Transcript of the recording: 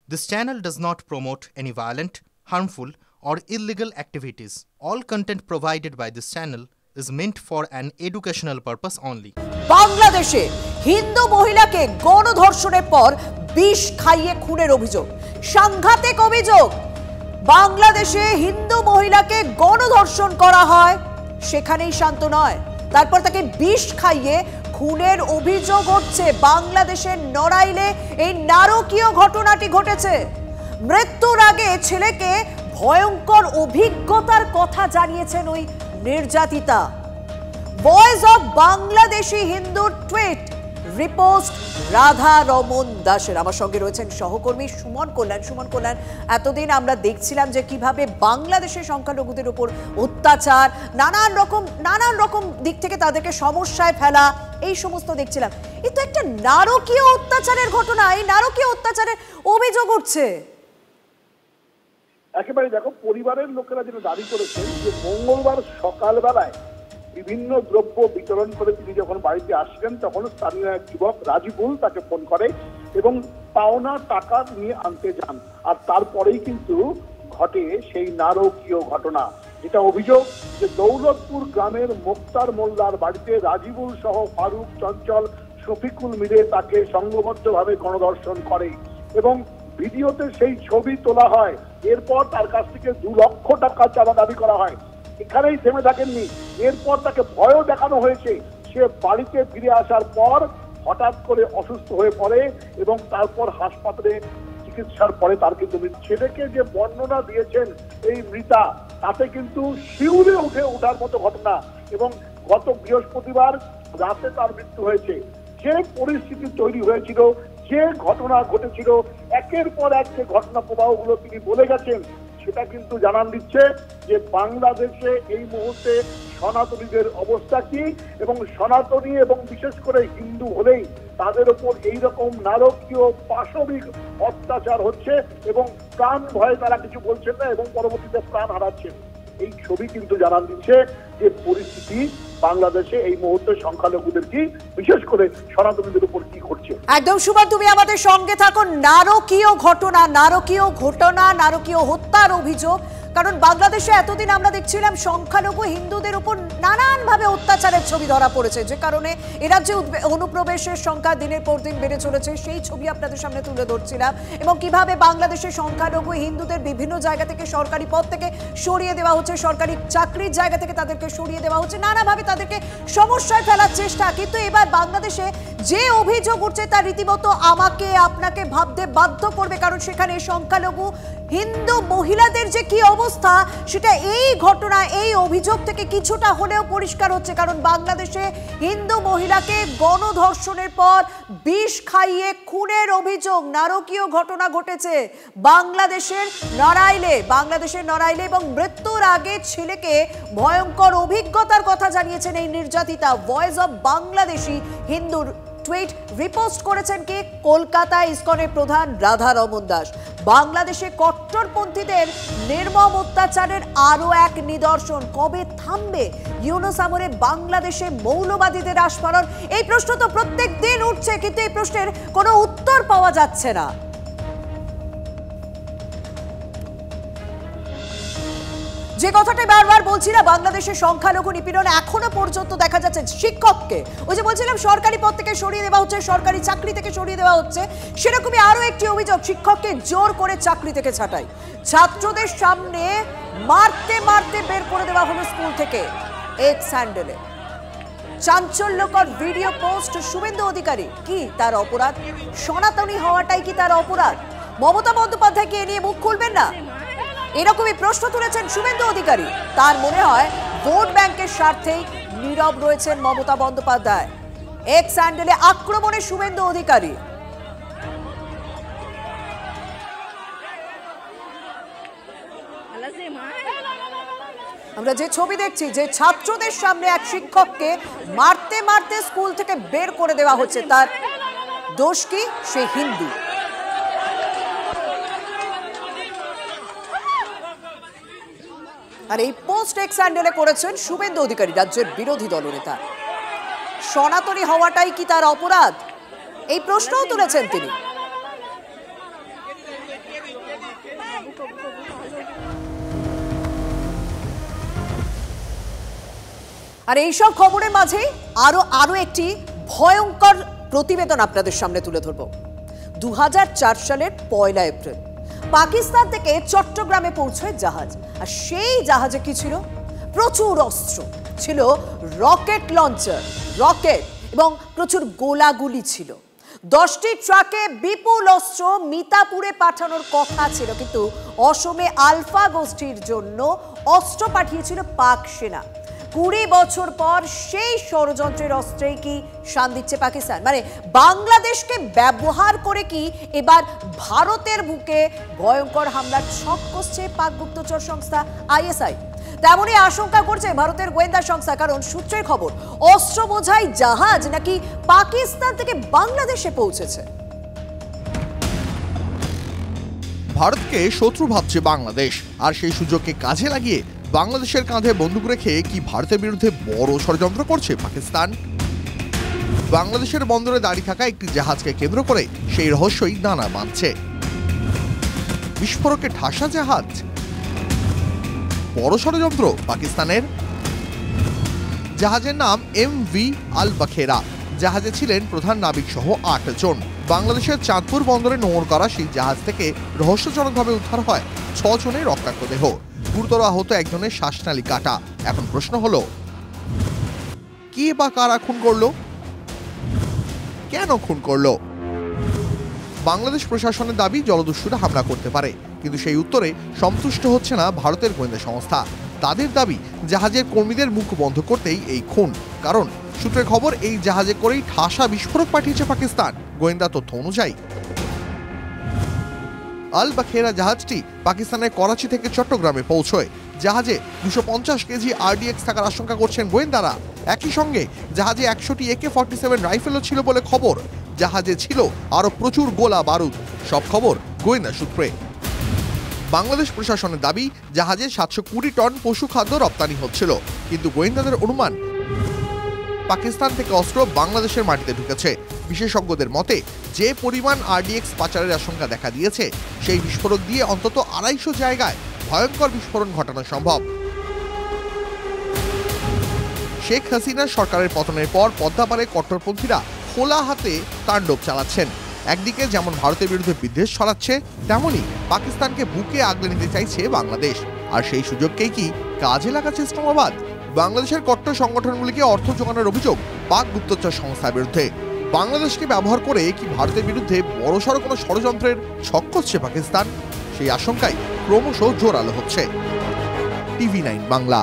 This channel does not promote any violent, harmful, or illegal activities. All content provided by this channel is meant for an educational purpose only. বাংলাদেশে হিন্দু মহিলাকে গণধর্ষণের পর বিষ খাইয়ে খুনের অভিযোগ। সাংঘাতিক অভিযোগ। বাংলাদেশে হিন্দু মহিলাকে গণধর্ষণ করা হয়, সেখানেই শান্ত নয়, তারপর তাকে বিষ খাইয়ে খুনের অভিযোগ হচ্ছে। বাংলাদেশের নড়াইলে এই নারকীয় ঘটনাটি ঘটেছে। মৃত্যুর আগে ছেলেকে ভয়ঙ্কর অভিজ্ঞতার কথা জানিয়েছেন ওই নির্যাতিতা। ভয়েস অফ বাংলাদেশি হিন্দুর টুইট রিপোস্ট রাধা রমন দাসের। আমার সঙ্গে রয়েছেন সহকর্মী সুমন কল্যাণ। সুমন কল্যাণ, এতদিন আমরা দেখছিলাম যে কিভাবে বাংলাদেশের সংখ্যালঘুদের উপর অত্যাচার, নানান রকম দিক থেকে তাদেরকে সমস্যায় ফেলা, এই সমস্ত দেখছিলাম। এই তো একটা নারকীয় অত্যাচারের ঘটনা, এই নারকীয় অত্যাচারের অভিযোগ উঠছে। একেবারে দেখো, পরিবারের লোকেরা যেটা দাবি করেছেন যে মঙ্গলবার সকালবেলায় বিভিন্ন দ্রব্য বিতরণ করে তিনি যখন বাড়িতে আসলেন তখন স্থানীয় এক যুবক রাজিবুল তাকে ফোন করে এবং পাওনা টাকা নিয়ে আনতে যান। আর তারপরেই কিন্তু ঘটে সেই নারকীয় ঘটনা। এটা অভিযোগ যে দৌলতপুর গ্রামের মোক্তার মোল্লার বাড়িতে রাজিবুল সহ ফারুক, চঞ্চল, শফিকুল মিলে তাকে সংঘবদ্ধভাবে গণধর্ষণ করে এবং ভিডিওতে সেই ছবি তোলা হয়। এরপর তার কাছ থেকে 2 লক্ষ টাকা চাঁদা দাবি করা হয়। এখানেই থেমে থাকেননি, এরপর তাকে ভয়ও দেখানো হয়েছে। সে বাড়িতে ফিরে আসার পর হঠাৎ করে অসুস্থ হয়ে পড়ে এবং তারপর হাসপাতালে চিকিৎসার পরে তার কিন্তু ছেলেকে যে বর্ণনা দিয়েছেন এই মৃতা, তাতে কিন্তু শিউরে ওঠার মতো ঘটনা। এবং গত বৃহস্পতিবার রাতে তার মৃত্যু হয়েছে। যে পরিস্থিতি তৈরি হয়েছিল, যে ঘটনা ঘটেছিল, একের পর এক যে ঘটনা প্রবাহগুলো তিনি বলে গেছেন, সেটা কিন্তু জানান দিচ্ছে যে বাংলাদেশে এই মুহূর্তে সনাতনীদের অবস্থা কি এবং সনাতনী এবং বিশেষ করে হিন্দু হলেই তাদের উপর এইরকম নারকীয় পাশবিক অত্যাচার হচ্ছে এবং প্রাণ ভয়ে তারা কিছু বলছেন না এবং পরবর্তীতে প্রাণ হারাচ্ছেন। এই ছবি কিন্তু জানান দিচ্ছে যে পরিস্থিতি বাংলাদেশে এই মুহূর্তে সংখ্যালঘুদের কি, বিশেষ করে সনাতনীদের উপর কি ঘটছে। একদম সুমন, তুমি আমাদের সঙ্গে থাকো। নারকীয় ঘটনা, নারকীয় হত্যার অভিযোগ। কারণ বাংলাদেশে এতদিন আমরা দেখছিলাম সংখ্যালঘু হিন্দুদের উপর নানানভাবে অত্যাচারের ছবি ধরা পড়েছে, যে কারণে এ রাজ্যে অনুপ্রবেশের সংখ্যা দিনের পর দিন বেড়ে চলেছে। সেই ছবি আপনাদের সামনে তুলে ধরছিলাম এবং কিভাবে বাংলাদেশের সংখ্যালঘু হিন্দুদের বিভিন্ন জায়গা থেকে সরকারি পদ থেকে সরিয়ে দেওয়া হচ্ছে, সরকারি চাকরির জায়গা থেকে তাদেরকে সরিয়ে দেওয়া হচ্ছে, নানাভাবে তাদেরকে সমস্যায় ফেলার চেষ্টা। কিন্তু এবার বাংলাদেশে যে অভিযোগ উঠছে তা রীতিমতো আমাকে আপনাকে ভাবতে বাধ্য করবে, কারণ সেখানে সংখ্যালঘু হিন্দু মহিলাদের যে কি অবস্থা সেটা এই ঘটনা, এই অভিযোগ থেকে কিছুটা হলেও পরিষ্কার হচ্ছে। কারণ বাংলাদেশে হিন্দু মহিলাকে গণধর্ষণের পর বিষ খাইয়ে খুনের অভিযোগ, নারকীয় ঘটনা ঘটেছে বাংলাদেশের নড়াইলে এবং মৃত্যুর আগে ছেলেকে ভয়ঙ্কর অভিজ্ঞতার কথা জানিয়েছেন এই নির্যাতিতা। ভয়েস অফ বাংলাদেশি হিন্দুর টুইট রিপোস্ট করেছেন কি কলকাতা ইসকনের প্রধান রাধা রমন দাস। বাংলাদেশে কট্টরপন্থীদের নির্মম অত্যাচারের আরো এক নিদর্শন। কবে থামবে ইউনূস আমলে বাংলাদেশে মৌলবাদীদের আস্ফালন? এই প্রশ্ন তো প্রত্যেক দিন উঠছে, কিন্তু এই প্রশ্নের কোনো উত্তর পাওয়া যাচ্ছে না। যে কথাটা বারবার বলছি না, বাংলাদেশের সংখ্যালঘু নিপীড়ন এখনো পর্যন্ত দেখা যাচ্ছে। শিক্ষককে, ওই যে বলছিলাম সরকারি পদ থেকে সরিয়ে দেওয়া হচ্ছে, সরকারি চাকরি থেকে সরিয়ে দেওয়া হচ্ছে, সেরকমই আরো একটি অভিযোগ, শিক্ষককে জোর করে চাকরি থেকে ছাঁটাই। ছাত্রদের সামনে মারতে বের করে দেওয়া হলো স্কুল থেকে। এক স্যান্ডেলে চাঞ্চল্যকর ভিডিও পোস্ট শুভেন্দু অধিকারী। কি তার অপরাধ? সনাতনী হওয়াটাই কি তার অপরাধ? মমতা বন্দ্যোপাধ্যায় কি এ নিয়ে মুখ খুলবেন না? এরকমই প্রশ্ন তুলেছেন শুভেন্দু অধিকারী। তার মনে হয় ভোট ব্যাংকের স্বার্থেই নীরব রয়েছেন মমতা বন্দ্যোপাধ্যায়। এক স্যান্ডেলে আক্রমণে শুভেন্দু অধিকারী। আমরা যে ছবি দেখছি, যে ছাত্রদের সামনে এক শিক্ষককে মারতে স্কুল থেকে বের করে দেওয়া হচ্ছে, তার দোষ কি? সে হিন্দু। আর এই পোস্ট এক্স হ্যান্ডেলে করেছেন শুভেন্দু অধিকারী, রাজ্যের বিরোধী দলনেতা। সনাতনী হওয়াটাই কি তার অপরাধ? এই প্রশ্নও তুলেছেন তিনি। আর এইসব খবরের মাঝে আরো একটি ভয়ঙ্কর প্রতিবেদন আপনাদের সামনে তুলে ধরব। 2004 সালের 1 এপ্রিল পাকিস্তান থেকে চট্টগ্রামে পৌঁছয় জাহাজ। আর সেই জাহাজে কি ছিল? প্রচুর অস্ত্র ছিল, রকেট লঞ্চার, রকেট এবং প্রচুর গোলাগুলি ছিল। 10টি ট্রাকে বিপুল অস্ত্র মিতাপুরে পাঠানোর কথা ছিল, কিন্তু অসমে আলফা গোষ্ঠীর জন্য অস্ত্র পাঠিয়েছিল পাক সেনা। 20 বছর পর সেই ষড়যন্ত্রের অস্ত্রেই কি শান দিচ্ছে পাকিস্তান? মানে বাংলাদেশকে ব্যবহার করে কি এবার ভারতের বুকে ভয়ঙ্কর হামলার ছক কষছে পাক গুপ্তচর সংস্থা আইএসআই? তেমনই আশঙ্কা করছে ভারতের গোয়েন্দা সংস্থা, কারণ সূত্রের খবর অস্ত্র বোঝাই জাহাজ নাকি পাকিস্তান থেকে বাংলাদেশে পৌঁছেছে। ভারতকে শত্রু ভাবছে বাংলাদেশ, আর সেই সুযোগকে কাজে লাগিয়ে বাংলাদেশের কাঁধে বন্দুক রেখে কি ভারতের বিরুদ্ধে বড় ষড়যন্ত্র করছে পাকিস্তান? বাংলাদেশের বন্দরে দাঁড়িয়ে থাকা একটি জাহাজকে কেন্দ্র করে সেই রহস্যই দানা বাঁধছে। বিস্ফোরকে ঠাসা জাহাজ, বড় ষড়যন্ত্র পাকিস্তানের। জাহাজের নাম MV আল বাখেরা। জাহাজে ছিলেন প্রধান নাবিক সহ 8 জন। বাংলাদেশের চাঁদপুর বন্দরে নোঙর করা সেই জাহাজ থেকে রহস্যজনকভাবে উদ্ধার হয় 6 জনের রক্তাক্ত দেহ। গুরুতর আহত একজনের শ্বাসনালী কাটা। এখন প্রশ্ন হলো, কে বা কারা খুন করলো? কেন খুন করলো? বাংলাদেশ প্রশাসনের দাবি জলদস্যুরা হামলা করতে পারে, কিন্তু সেই উত্তরে সন্তুষ্ট হচ্ছে না ভারতের গোয়েন্দা সংস্থা। তাদের দাবি জাহাজের কর্মীদের মুখ বন্ধ করতেই এই খুন। কারণ সূত্রের খবর এই জাহাজে করেই ঠাসা বিস্ফোরক পাঠিয়েছে পাকিস্তান। গোয়েন্দা তথ্য অনুযায়ী আল বাখেরা জাহাজটি পাকিস্তানের করাচি থেকে চট্টগ্রামে পৌঁছয়। জাহাজে 250 কেজি RDX থাকার আশঙ্কা করছেন গোয়েন্দারা। একই সঙ্গে জাহাজে 100টি AK-47 রাইফেলও ছিল বলে খবর। জাহাজে ছিল আরো প্রচুর গোলা বারুদ। সব খবর গোয়েন্দা সূত্রে। বাংলাদেশ প্রশাসনের দাবি জাহাজে 720 টন পশু খাদ্য রপ্তানি হচ্ছিল, কিন্তু গোয়েন্দাদের অনুমান পাকিস্তান থেকে অস্ত্র বাংলাদেশের মাটিতে ঢুকেছে। বিশেষজ্ঞদের মতে যে পরিমাণ RDX পাচারের আশঙ্কা দেখা দিয়েছে, সেই বিস্ফোরক দিয়ে অন্তত 250 জায়গায় ভয়ঙ্কর বিস্ফোরণ ঘটানো সম্ভব। শেখ হাসিনার সরকারের পতনের পর পদ্মাপাড়ে কট্টরপন্থীরা খোলা হাতে তাণ্ডব চালাচ্ছেন। একদিকে যেমন ভারতের বিরুদ্ধে বিদ্বেষ ছড়াচ্ছে, তেমনি পাকিস্তানকে বুকে আগলে নিতে চাইছে বাংলাদেশ। আর সেই সুযোগকেই কি কাজে লাগাচ্ছে ইসলামাবাদ? বাংলাদেশের কট্টর সংগঠনগুলিকে অর্থ জোগানোর অভিযোগ পাক গুপ্তচর সংস্থার বিরুদ্ধে। বাংলাদেশকে ব্যবহার করে কি ভারতের বিরুদ্ধে বড়সড় কোনো ষড়যন্ত্রের ছক কষছে পাকিস্তান? সেই আশঙ্কাই ক্রমশ জোরালো হচ্ছে। TV9 বাংলা।